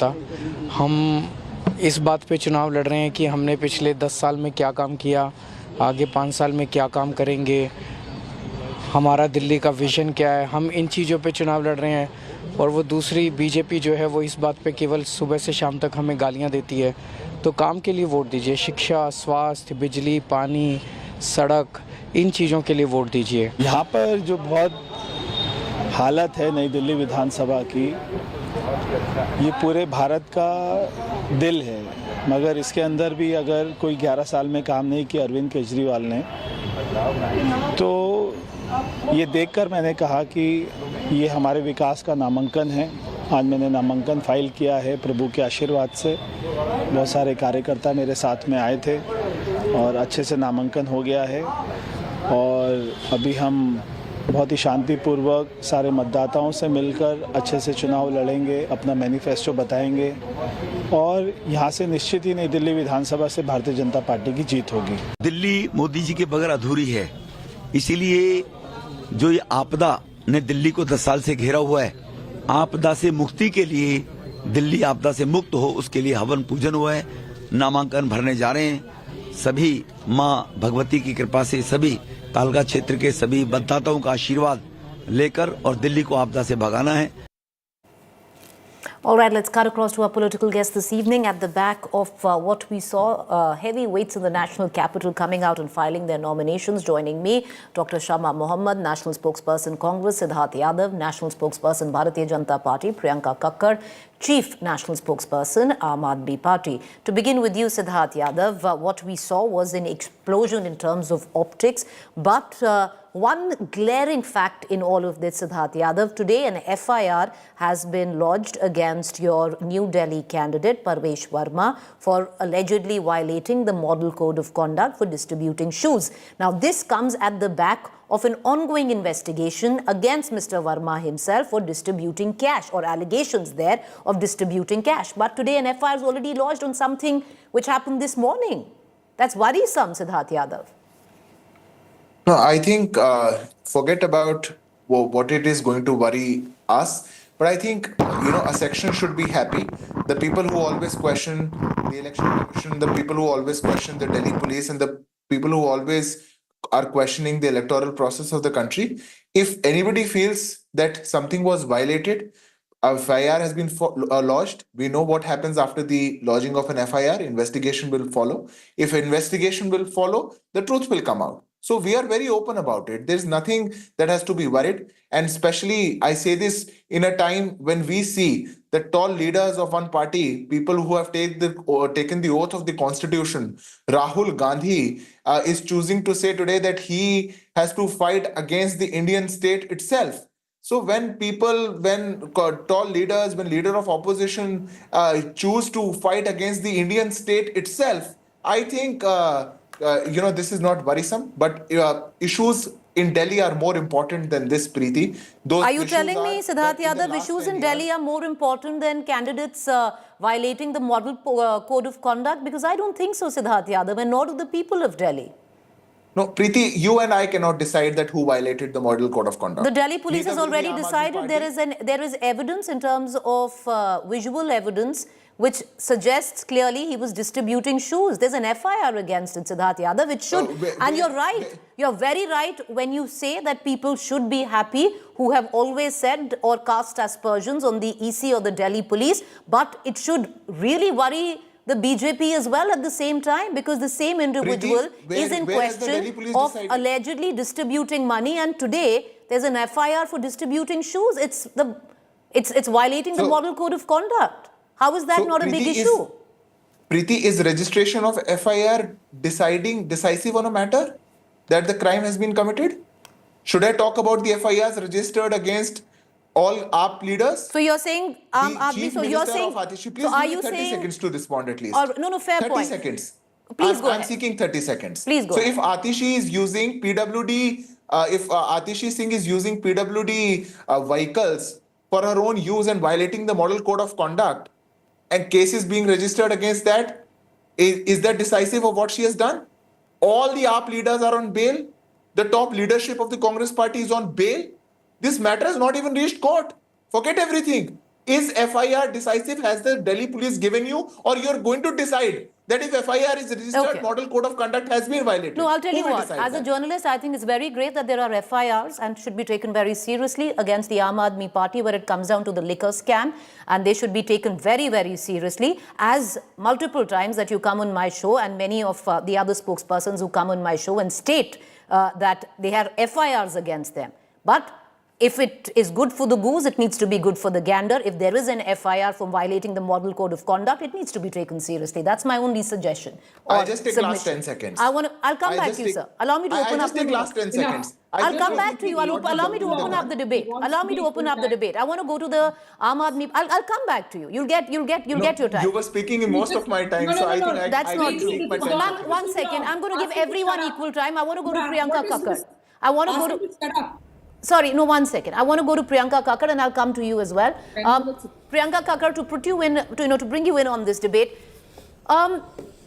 था। हम इस बात पे चुनाव लड़ रहे हैं कि हमने पिछले 10 साल में क्या काम किया, आगे 5 साल में क्या काम करेंगे, हमारा दिल्ली का विज़न क्या है। हम इन चीज़ों पे चुनाव लड़ रहे हैं। और वो दूसरी बीजेपी जो है वो इस बात पे केवल सुबह से शाम तक हमें गालियां देती है। तो काम के लिए वोट दीजिए, शिक्षा, स्वास्थ्य, बिजली, पानी, सड़क, इन चीज़ों के लिए वोट दीजिए। यहाँ पर जो बहुत हालत है नई दिल्ली विधानसभा की, ये पूरे भारत का दिल है, मगर इसके अंदर भी अगर कोई 11 साल में काम नहीं किया अरविंद केजरीवाल ने, तो ये देखकर मैंने कहा कि ये हमारे विकास का नामांकन है। आज मैंने नामांकन फाइल किया है प्रभु के आशीर्वाद से। बहुत सारे कार्यकर्ता मेरे साथ में आए थे और अच्छे से नामांकन हो गया है। और अभी हम बहुत ही शांतिपूर्वक सारे मतदाताओं से मिलकर अच्छे से चुनाव लड़ेंगे, अपना मैनिफेस्टो बताएंगे और यहाँ से निश्चित ही नई दिल्ली विधानसभा से भारतीय जनता पार्टी की जीत होगी। दिल्ली मोदी जी के बगैर अधूरी है, इसीलिए जो ये आपदा ने दिल्ली को 10 साल से घेरा हुआ है, आपदा से मुक्ति के लिए, दिल्ली आपदा से मुक्त हो उसके लिए हवन पूजन हुआ है। नामांकन भरने जा रहे हैं। सभी माँ भगवती की कृपा से सभी कालका क्षेत्र के सभी मतदाताओं का आशीर्वाद लेकर और दिल्ली को आपदा से भगाना है। All right, let's cut across to our political guests this evening. At the back of what we saw, heavyweights in the national capital coming out and filing their nominations. Joining me, Dr. Shama Mohammed, National Spokesperson Congress, Siddharth Yadav, National Spokesperson Bharatiya Janata Party, Priyanka Kakkar, Chief National Spokesperson Aam Aadmi Party. To begin with you, Siddharth Yadav, what we saw was an explosion in terms of optics, but one glaring fact in all of this, Siddharth Yadav, today an FIR has been lodged against your New Delhi candidate, Parvesh Verma, for allegedly violating the Model Code of Conduct for distributing shoes. Now, this comes at the back of an ongoing investigation against Mr. Verma himself for distributing cash, or allegations there of distributing cash. But today an FIR is already lodged on something which happened this morning. That's worrisome, Siddharth Yadav. No, I think forget about what it is going to worry us. But I think, a section should be happy. The people who always question the election commission, the people who always question the Delhi police, and the people who always are questioning the electoral process of the country. If anybody feels that something was violated, a FIR has been lodged. We know what happens after the lodging of an FIR. Investigation will follow. If investigation will follow, the truth will come out. So we are very open about it. There's nothing that has to be worried. And especially, I say this in a time when we see the tall leaders of one party, people who have taken the oath of the constitution. Rahul Gandhi is choosing to say today that he has to fight against the Indian state itself. So when tall leaders, when leader of opposition choose to fight against the Indian state itself, I think, this is not worrisome, but issues in Delhi are more important than this, Preeti. Are you telling me, Siddharth Yadav, issues in Delhi are more important than candidates violating the Model Code of Conduct? Because I don't think so, Siddharth Yadav, and nor do the people of Delhi. No, Preeti, you and I cannot decide that who violated the Model Code of Conduct. The Delhi police has already decided. There is evidence in terms of visual evidence which suggests clearly he was distributing shoes. There's an FIR against it, Siddharth Yadav. It should. And you're right. You're very right when you say that people should be happy who have always said or cast aspersions on the EC or the Delhi police. But it should really worry the BJP as well at the same time, because the same individual is in question of allegedly distributing money, and today there's an FIR for distributing shoes. It's violating the Model Code of Conduct. How is that not a big issue? Preeti, is registration of FIR decisive on a matter that the crime has been committed? Should I talk about the FIRs registered against all AAP leaders? So you're saying, so you're saying, please so are you 30 saying, seconds to respond at least. No, fair 30 point. 30 seconds. Please go I'm ahead. seeking 30 seconds. Please go So ahead. if Atishi is using PWD, if Atishi Singh is using PWD vehicles for her own use and violating the Model Code of Conduct, and cases being registered against that, is that decisive of what she has done? All the AAP leaders are on bail. The top leadership of the Congress party is on bail. This matter has not even reached court. Forget everything. Is FIR decisive? Has the Delhi police given you, or you're going to decide that if FIR is registered, Okay. model code of conduct has been violated? No, I'll tell Who you will what. decide As a that? journalist, I think it's very great that there are FIRs and should be taken very seriously against the Aam Aadmi Party where it comes down to the liquor scam, and they should be taken very, very seriously. As multiple times that you come on my show and many of the other spokespersons who come on my show and state that they have FIRs against them. But if it is good for the goose, it needs to be good for the gander. If there is an FIR for violating the model code of conduct, it needs to be taken seriously. That's my only suggestion. I'll just take last 10 seconds. I'll come back to you, sir. Allow me to open up. I'll just take last 10 seconds. I'll come back to you. Allow me to open up the debate. Allow me to open up the debate. I want to go to the Aam Aadmi. I'll come back to you. You'll get your time. You were speaking in most of my time, so I think That's not I true. take my 10 Ma'am, seconds. 1 second. I'm going to give everyone equal time. I want to go to Priyanka Kakkar. I want to go to. Sorry, no, 1 second. I want to go to Priyanka Kakkar and I'll come to you as well. Priyanka Kakkar, to put you in, to bring you in on this debate.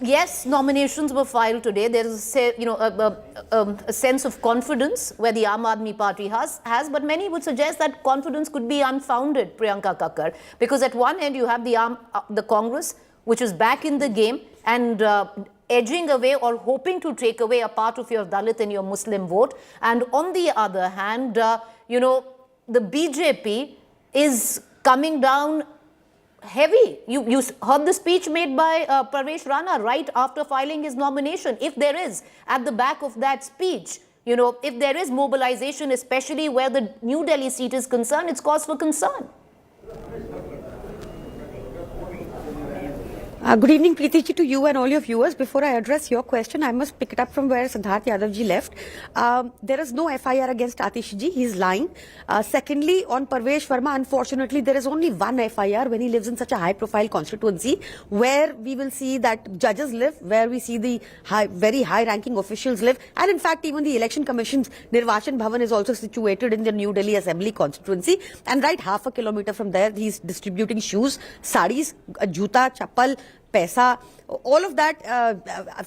Yes, nominations were filed today. There is a sense of confidence where the Aam Aadmi Party has, but many would suggest that confidence could be unfounded, Priyanka Kakkar, because at one end you have the Congress, which is back in the game and edging away or hoping to take away a part of your Dalit and your Muslim vote. And on the other hand, the BJP is coming down heavy. You heard the speech made by Paresh Rana right after filing his nomination. If there is, at the back of that speech, if there is mobilization, especially where the New Delhi seat is concerned, it's cause for concern. Good evening, Preeti ji, to you and all your viewers. Before I address your question, I must pick it up from where Siddharth Yadav ji left. There is no FIR against Atish ji. He's lying. Secondly, on Parvesh Verma, unfortunately, there is only one FIR when he lives in such a high-profile constituency where we will see that judges live, where we see the very high-ranking officials live. And in fact, even the Election Commission's Nirvachan Bhavan is also situated in the New Delhi Assembly constituency. And right half a kilometer from there, he's distributing shoes, saris, juta, chappal, paisa, all of that.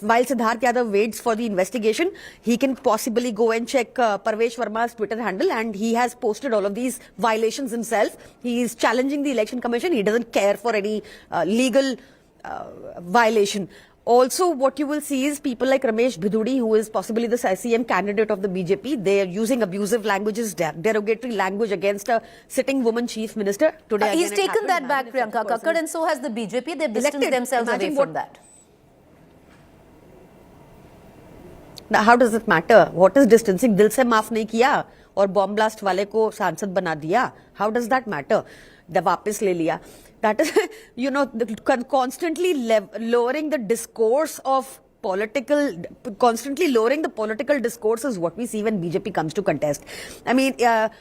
While Siddharth Yadav waits for the investigation, he can possibly go and check Parvesh Verma's Twitter handle, and he has posted all of these violations himself. He is challenging the Election Commission. He doesn't care for any legal violation. Also, what you will see is people like Ramesh Bhidudi, who is possibly the CM candidate of the BJP. They are using abusive languages, derogatory language against a sitting woman chief minister. Today, he's taken that back, Priyanka Kakkar, and so has the BJP. They've distanced themselves away from that. Now, how does it matter? What is distancing? Dil se maaf nahi kiya aur bomb blast wale ko sansad bana diya. How does that matter? The वापस ले लिया. That is, constantly lowering the discourse of constantly lowering the political discourse is what we see when BJP comes to contest. I mean,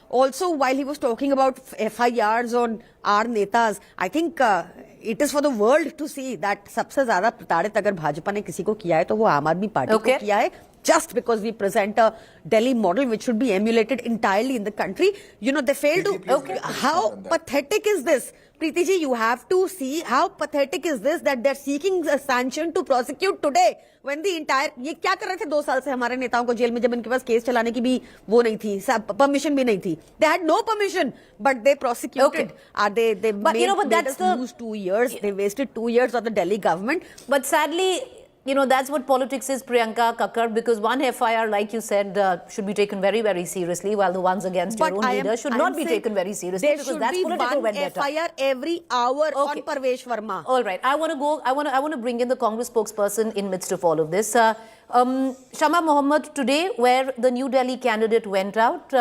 also while he was talking about FIRs on our netas, I think it is for the world to see that सबसे ज़्यादा प्रताड़ित अगर भाजपा ने किसी को किया है तो वो आम आदमी पार्टी को किया है. Just because we present a Delhi model which should be emulated entirely in the country, they failed to. How pathetic is this? Preeti ji, you have to see how pathetic is this that they're seeking a sanction to prosecute today when the entire. ये क्या कर रहे थे 2 साल से हमारे नेताओं को जेल में जब इनके पास केस चलाने की भी वो नहीं थी, permission भी नहीं थी. They had no permission, but they prosecuted. They made us lose 2 years. They wasted 2 years of the Delhi government. But sadly, that's what politics is, Priyanka Kakkar, because one FIR, like you said, should be taken very, very seriously, while the ones against your own leader should not be taken very seriously, because that's political vendetta. There should be one FIR every hour on Parvesh Verma. All right. I want to bring in the Congress spokesperson in midst of all of this. Shama Mohammed, today, where the New Delhi candidate went out,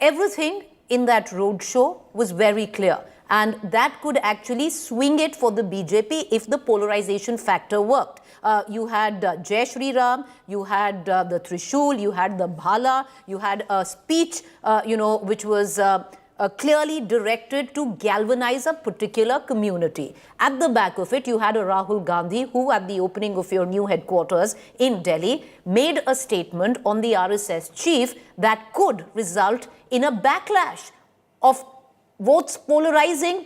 everything in that roadshow was very clear. And that could actually swing it for the BJP if the polarization factor worked. You had Jai Shri Ram, you had the Trishul, you had the Bhala, you had a speech, which was clearly directed to galvanize a particular community. At the back of it, you had a Rahul Gandhi who, at the opening of your new headquarters in Delhi, made a statement on the RSS chief that could result in a backlash of votes polarizing,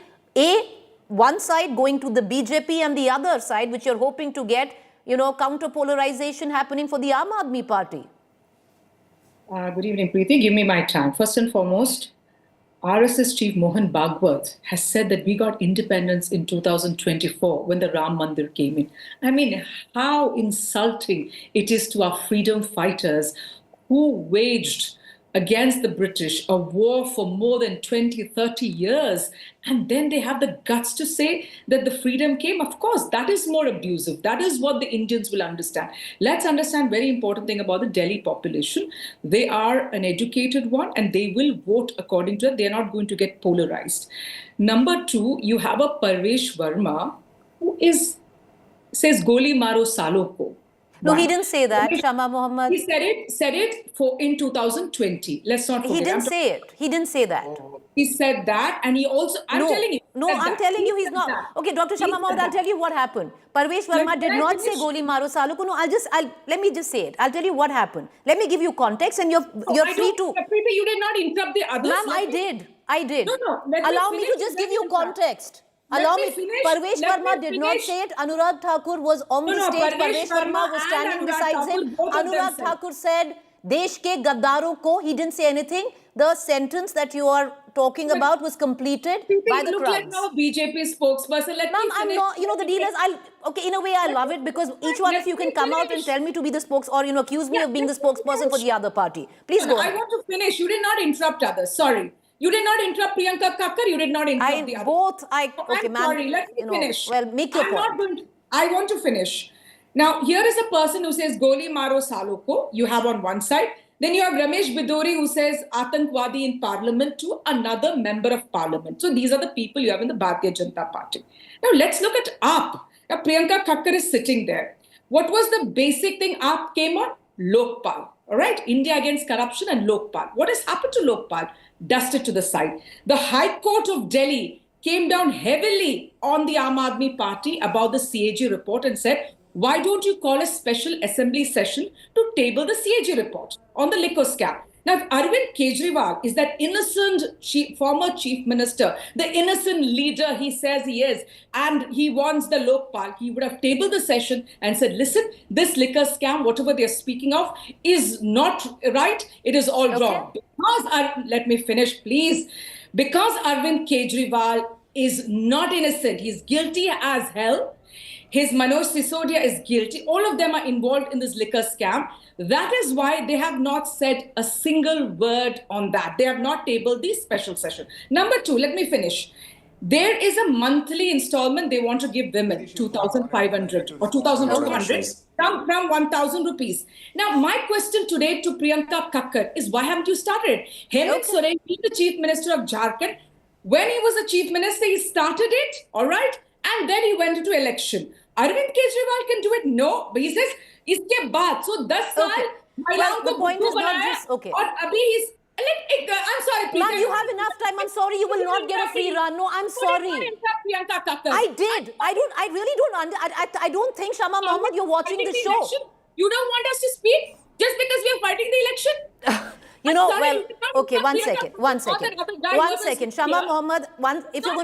one side going to the BJP and the other side, which you're hoping to get, counter-polarization happening for the Aam Aadmi Party. Good evening, Preeti. Give me my time. First and foremost, RSS chief Mohan Bhagwat has said that we got independence in 2024 when the Ram Mandir came in. I mean, how insulting it is to our freedom fighters who waged against the British a war for more than 20, 30 years. And then they have the guts to say that the freedom came. Of course, that is more abusive. That is what the Indians will understand. Let's understand very important thing about the Delhi population. They are an educated one and they will vote according to it. They're not going to get polarized. Number two, you have a Parvesh Verma who says Goli Maro Salo ko. No, he Wow. didn't say that, Shama Mohammed. He said it in 2020. Let's not forget. He didn't say it. He didn't say that. He said that, and he also. I'm telling you. No, I'm telling you, he's not. Okay, Dr. Shama Mohammed, I'll tell you what happened. Parvesh Verma did not say Goli Maro Salo ko. No, let me just say it. I'll tell you what happened. Let me give you context, and you're free to. Preeti, you did not interrupt the others. Ma'am, I did. No. Allow me to just give you context. Allow me. Parvesh Verma did not say it. Anurag Thakur was on the stage. Parvesh Verma was standing beside him. Anurag Thakur said, Desh ke gaddaron ko. He didn't say anything. The sentence that you are talking about was completed by the crowds. You look like now a BJP spokesperson. Ma'am, I'm not, the deal is, okay, in a way I love it because each one of you can come out and tell me to be the or, accuse me of being the spokesperson for the other party. Please go ahead. I want to finish. You did not interrupt others. Sorry. You did not interrupt Priyanka Thakur. You did not interrupt the others. Okay, ma'am. Sorry, let me finish. Well, make your point. I want to finish. Now, here is a person who says Goli Maro Salo ko. You have on one side. Then you have Ramesh Bidori who says Atankwadi in parliament to another member of parliament. So these are the people you have in the Bharatiya Janata Party. Now, let's look at AAP. Now, Priyanka Thakur is sitting there. What was the basic thing AAP came on? Lokpal. All right, India against corruption and Lokpal. What has happened to Lokpal? Dusted to the side. The High Court of Delhi came down heavily on the Aam Aadmi Party about the CAG report and said, why don't you call a special assembly session to table the CAG report on the liquor scam? Now, if Arvind Kejriwal is that innocent former chief minister, the innocent leader he says he is, and he wants the Lokpal, he would have tabled the session and said, listen, this liquor scam, whatever they're speaking of, is not right. It is all wrong. Because, let me finish, please. Because Arvind Kejriwal is not innocent, he's guilty as hell. His Manoj Sisodia is guilty. All of them are involved in this liquor scam. That is why they have not said a single word on that. They have not tabled the special session. Number two, let me finish. There is a monthly installment they want to give women, 2,500 or 2,200 from 1,000 rupees. Now, my question today to Priyanka Thakur is, why haven't you started? Hemant Soren, the Chief Minister of Jharkhand, when he was the Chief Minister, he started it, all right? And then he went into election. Arvind Kejriwal can do it? No. But he says, iske baad. So 10 saal, well, the point is not just, okay. Or abhi he's, I'm sorry, Ma'am, you have enough time. I'm sorry, you will not get a free run. No, I'm sorry. I did. I really don't I don't think, Shama Mohammed, you're watching the show. You don't want us to speak just because we are fighting the election? Okay, one second. Shama Mohammed, if you're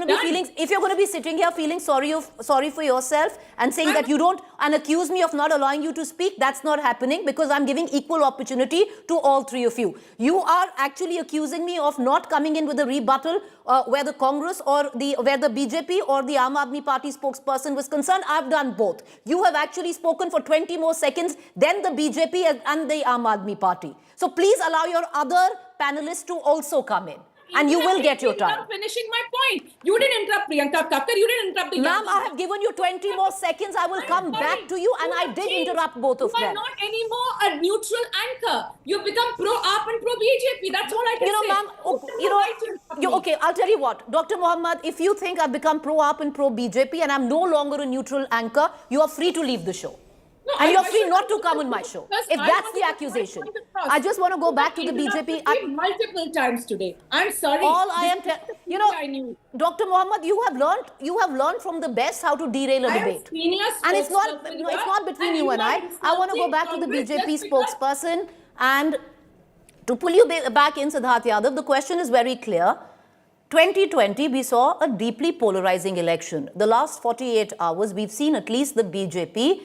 going to be sitting here feeling sorry for yourself and saying that you don't, and accuse me of not allowing you to speak, that's not happening because I'm giving equal opportunity to all three of you. You are actually accusing me of not coming in with a rebuttal where the Congress or where the BJP or the Aam Aadmi Party spokesperson was concerned. I've done both. You have actually spoken for 20 more seconds than the BJP and the Aam Aadmi Party. So please allow your other panelists to also come in. And you will get your time. I'm finishing my point. You didn't interrupt Priyanka Thakur. You didn't interrupt the Ma'am, I have given you 20 more seconds. I will come back to you and I did interrupt both of them. You are not anymore a neutral anchor. You've become pro-AAP and pro-BJP. That's all I can say. Ma'am, okay, I'll tell you what. Dr. Mohammed, if you think I've become pro-AAP and pro-BJP and I'm no longer a neutral anchor, you are free to leave the show. No, and you're free not to come on my show, if that's the accusation. I just want to go back to the BJP. Multiple times today. I'm sorry. All I am Dr. Mohammed, you have learned from the best how to derail a debate. And it's not between you and I. I want to go back to the BJP spokesperson and to pull you back in, Siddharth Yadav. The question is very clear. 2020, we saw a deeply polarizing election. The last 48 hours, we've seen at least the BJP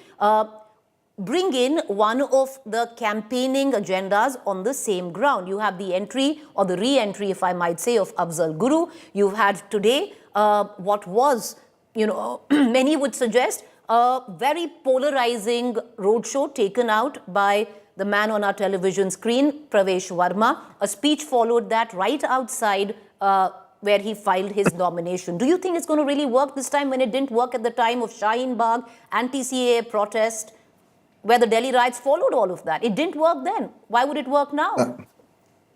bring in one of the campaigning agendas on the same ground. You have the entry or the re-entry, if I might say, of Afzal Guru. You've had today what was, many would suggest, a very polarizing roadshow taken out by the man on our television screen, Pravesh Verma. A speech followed that right outside where he filed his nomination. Do you think it's going to really work this time when it didn't work at the time of Shaheen Bagh, anti-CAA protest, where the Delhi riots followed all of that? It didn't work then. Why would it work now?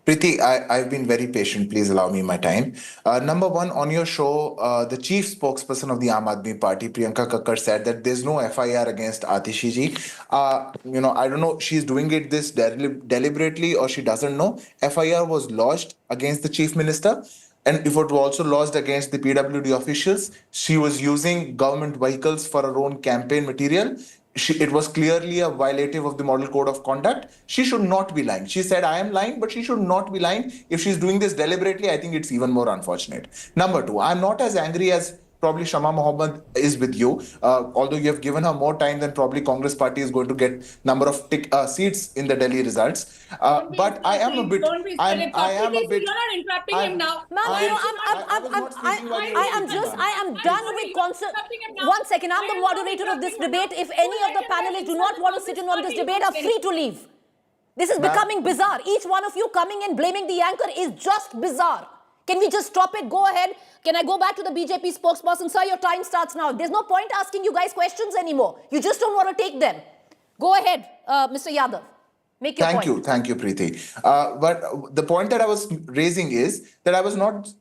Preeti, I've been very patient. Please allow me my time. Number one, on your show, the chief spokesperson of the Aam Aadmi Party, Priyanka Kakkar, said that there's no FIR against Atishi ji. I don't know, she's doing it this deliberately or she doesn't know. FIR was lodged against the chief minister. And if it was also lodged against the PWD officials, she was using government vehicles for her own campaign material. It was clearly a violative of the model code of conduct. She should not be lying. She said, I am lying, but she should not be lying. If she's doing this deliberately, I think it's even more unfortunate. Number two, I'm not as angry as probably Shama Mohammed is with you. Although you have given her more time than probably Congress party is going to get number of seats in the Delhi results. But I am a bit. I am a bit. You're not interrupting him now. I am done with concert. 1 second, I'm the moderator of this debate. If any of the panelists do not want to sit in on this debate, are free to leave. This is becoming bizarre. Each one of you coming and blaming the anchor is just bizarre. Can we just stop it? Go ahead. Can I go back to the BJP spokesperson? Sir, your time starts now. There's no point asking you guys questions anymore. You just don't want to take them. Go ahead, Mr. Yadav. Make your point. Thank you, Preeti. But the point that I was raising is that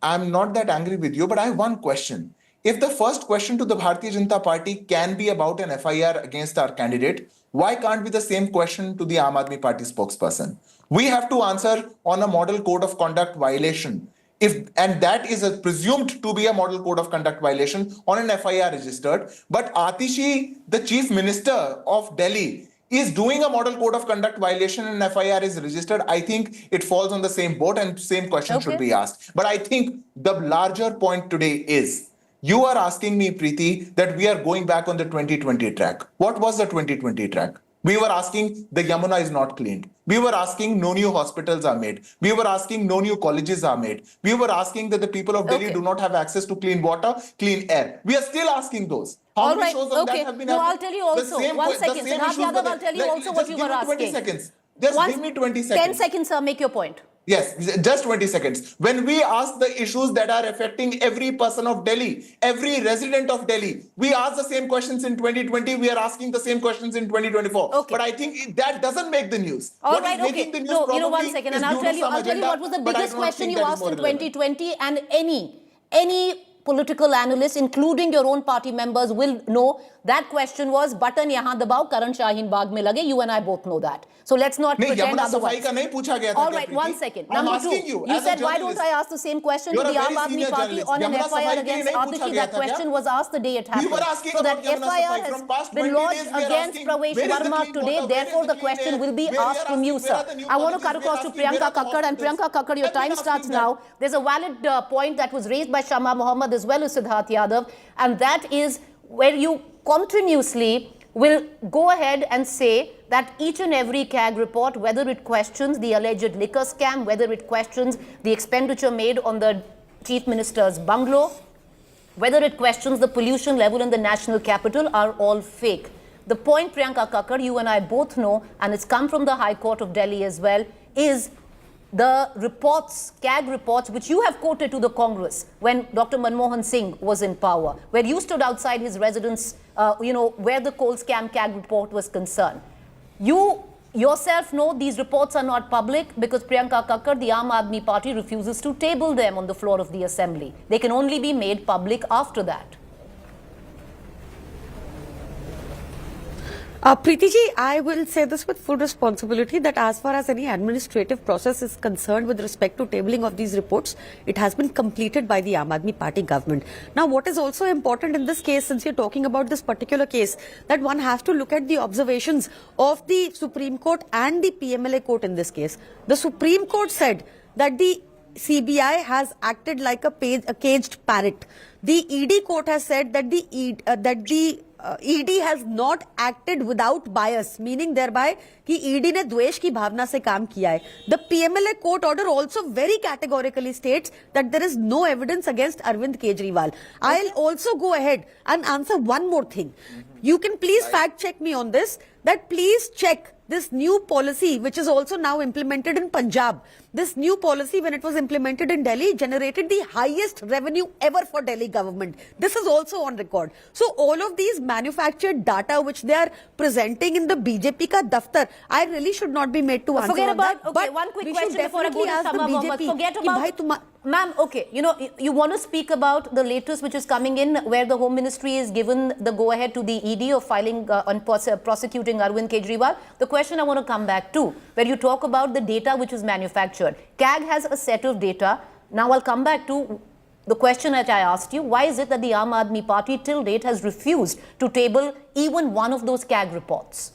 I'm not that angry with you, but I have one question. If the first question to the Bharatiya Janata Party can be about an FIR against our candidate, why can't be the same question to the Aam Aadmi Party spokesperson? We have to answer on a model code of conduct violation. And that is presumed to be a model code of conduct violation on an FIR registered. But Atishi, the chief minister of Delhi, is doing a model code of conduct violation and FIR is registered. I think it falls on the same boat and same question should be asked. But I think the larger point today is, you are asking me, Preeti, that we are going back on the 2020 track. What was the 2020 track? We were asking the Yamuna is not cleaned. We were asking no new hospitals are made. We were asking no new colleges are made. We were asking that the people of Delhi do not have access to clean water, clean air. We are still asking those. How many shows on that have been happening? I'll tell you also. 1 second. Siddharth Yadav, I'll tell you also what you were asking. 20 seconds. Just give me 20 seconds. 10 seconds, sir. Make your point. Yes, just 20 seconds. When we ask the issues that are affecting every person of Delhi, every resident of Delhi, we ask the same questions in 2020, we are asking the same questions in 2024. Okay. But I think that doesn't make the news. All right, okay. No, 1 second, and I'll tell you what was the biggest question you asked in 2020, and any political analyst, including your own party members, will know that question was, button yahan dabao, Karan Shaheen Bagh mein lage. You and I both know that. So let's not pretend otherwise. All right, 1 second. Number two, you said, why don't I ask the same question to the Aam Aadmi Party on an FIR against Atishi? That question was asked the day it happened. So that FIR has been lodged against Pravesh Verma today. Therefore, the question will be asked from you, sir. I want to cut across to Priyanka Kakkar. And Priyanka Kakkar, your time starts now. There's a valid point that was raised by Shama Mohammed as well as Siddharth Yadav. And that is where you continuously will go ahead and say that each and every CAG report, whether it questions the alleged liquor scam, whether it questions the expenditure made on the Chief Minister's bungalow, whether it questions the pollution level in the national capital, are all fake. The point, Priyanka Kakkar, you and I both know, and it's come from the High Court of Delhi as well, is the reports, CAG reports, which you have quoted to the Congress when Dr. Manmohan Singh was in power, where you stood outside his residence, where the coal scam CAG report was concerned. You yourself know these reports are not public because Priyanka Kakkar, the Aam Aadmi Party, refuses to table them on the floor of the Assembly. They can only be made public after that. Preeti ji, I will say this with full responsibility that as far as any administrative process is concerned with respect to tabling of these reports, it has been completed by the Aam Aadmi Party government. Now, what is also important in this case, since you're talking about this particular case, that one has to look at the observations of the Supreme Court and the PMLA court in this case. The Supreme Court said that the CBI has acted like a caged parrot. The ED court has said that the ED has not acted without bias, meaning thereby कि ED ने द्वेष की भावना से काम किया है. The PMLA court order also very categorically states that there is no evidence against Arvind Kejriwal. I'll also go ahead and answer one more thing. You can please fact check me on this, that please check this new policy which is also now implemented in Punjab. This new policy, when it was implemented in Delhi, generated the highest revenue ever for Delhi government. This is also on record. So all of these manufactured data which they are presenting in the BJP ka daftar, I really should not be made to answer Forget on about, that. okay, But one quick we question should before I go definitely to ask the Sama Mohammed. BJP Forget कि भाई about... Ma'am, okay, you want to speak about the latest which is coming in where the Home Ministry is given the go-ahead to the ED of filing on prosecuting Arvind Kejriwal. The question I want to come back to, where you talk about the data which is manufactured. CAG has a set of data. Now I'll come back to the question that I asked you. Why is it that the Aam Aadmi Party till date has refused to table even one of those CAG reports?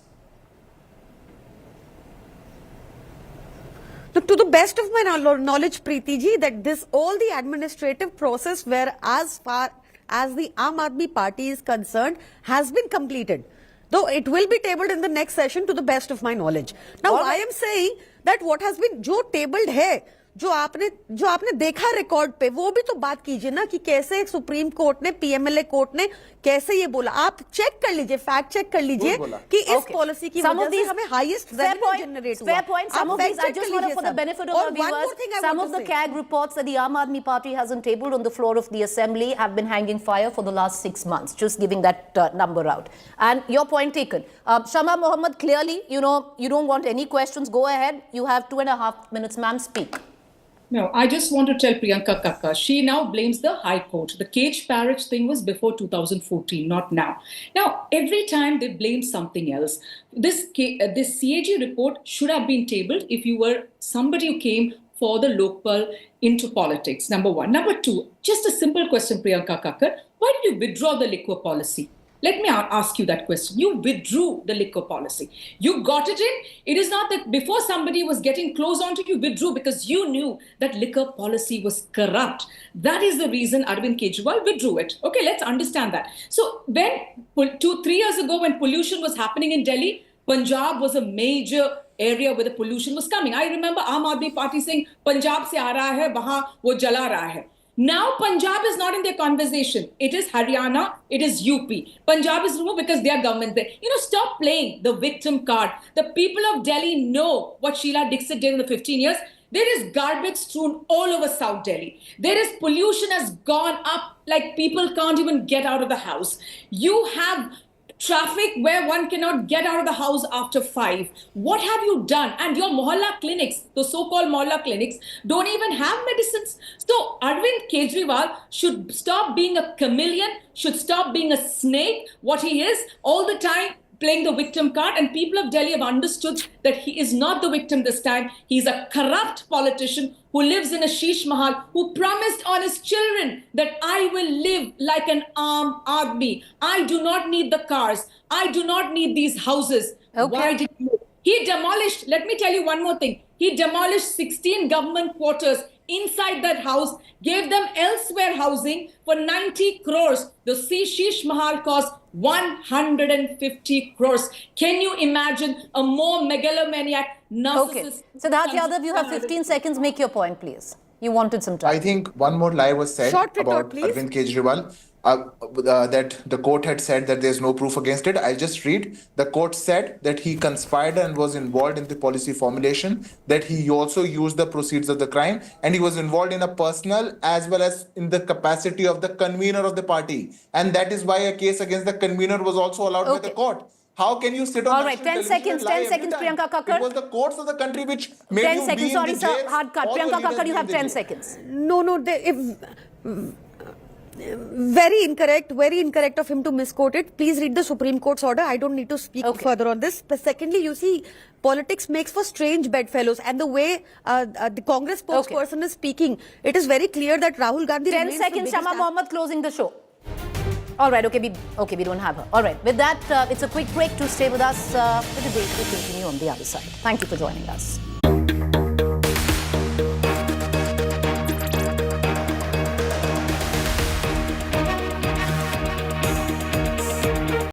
To the best of my knowledge, Preeti ji, that this all the administrative process where as far as the Aam Aadmi Party is concerned has been completed. Though it will be tabled in the next session to the best of my knowledge. Now I am saying that what has been जो tabled है, जो आपने देखा record पे, वो भी तो बात कीजिए ना कि कैसे सुप्रीम कोर्ट ने, पीएमएलए कोर्ट ने कैसे ये बोला. आप चेक कर लीजिए, फैक्ट चेक कर लीजिए कि इस पॉलिसी की वजह से हमें हाईएस्ट रेवेन्यू जनरेट हुआ. Fair point. Some of these, I just want to, for the benefit of our viewers, some of the CAG reports that the Aam Aadmi Party hasn't tabled on the floor of the Assembly have been hanging fire for the last 6 months. Just giving that number out. And your point taken. Shama Mohammed, clearly, you don't want any questions. Go ahead. You have 2.5 minutes, ma'am. Speak. No, I just want to tell Priyanka Kakka, she now blames the High Court. The cage parrot thing was before 2014, not now. Now, every time they blame something else, this CAG report should have been tabled if you were somebody who came for the local into politics, number one. Number two, just a simple question, Priyanka Kakka, why did you withdraw the liquor policy? Let me ask you that question. You withdrew the liquor policy. You got it in. It is not that before somebody was getting close onto you, withdrew because you knew that liquor policy was corrupt. That is the reason Arvind Kejriwal withdrew it. Okay, let's understand that. So when 2-3 years ago, when pollution was happening in Delhi, Punjab was a major area where the pollution was coming. I remember Aam Aadmi Party saying, Punjab se aa raha hai, wahan wo jala raha hai. Now Punjab is not in their conversation. It is Haryana, it is UP. Punjab is removed because they are government there. Stop playing the victim card. The people of Delhi know what Sheila Dixit did in the 15 years. There is garbage strewn all over South Delhi. There is pollution has gone up like people can't even get out of the house. You have traffic where one cannot get out of the house after 5. What have you done? And your mohalla clinics, the so-called mohalla clinics, don't even have medicines. So Arvind Kejriwal should stop being a chameleon, should stop being a snake, what he is, all the time playing the victim card, and people of Delhi have understood that he is not the victim this time. He's a corrupt politician who lives in a sheesh mahal, who promised on his children that I will live like an Aam Aadmi. I do not need the cars. I do not need these houses. Okay. Why did you? He demolished, let me tell you one more thing. He demolished 16 government quarters inside that house, gave them elsewhere housing for 90 crores. The Sheesh Mahal cost 150 crores. Can you imagine a more megalomaniac narcissist? Okay. Siddharth Yadav, you have 15 seconds. Make your point, please. You wanted some time. I think one more lie was said Short retort, about please. Arvind Kejriwal. That the court had said that there's no proof against it. I'll just read. The court said that he conspired and was involved in the policy formulation, that he also used the proceeds of the crime, and he was involved in a personal as well as in the capacity of the convener of the party. And that is why a case against the convener was also allowed by the court. How can you sit on all right, 10 seconds, 10 seconds, Priyanka Kakkar. It was the courts of the country which made 10 you seconds, be sorry, in the sir, jails. hard cut. All the Priyanka leaders Kakkar, you be have in the 10 jail. seconds. No, very incorrect of him to misquote it. Please read the Supreme Court's order. I don't need to speak further on this. But secondly, you see, politics makes for strange bedfellows, and the way the Congress spokesperson is speaking, it is very clear that Rahul Gandhi 10 seconds, Shama Mohammed, closing the show. All right, we don't have her. All right, with that, it's a quick break. To stay with us. The debate will continue on the other side. Thank you for joining us.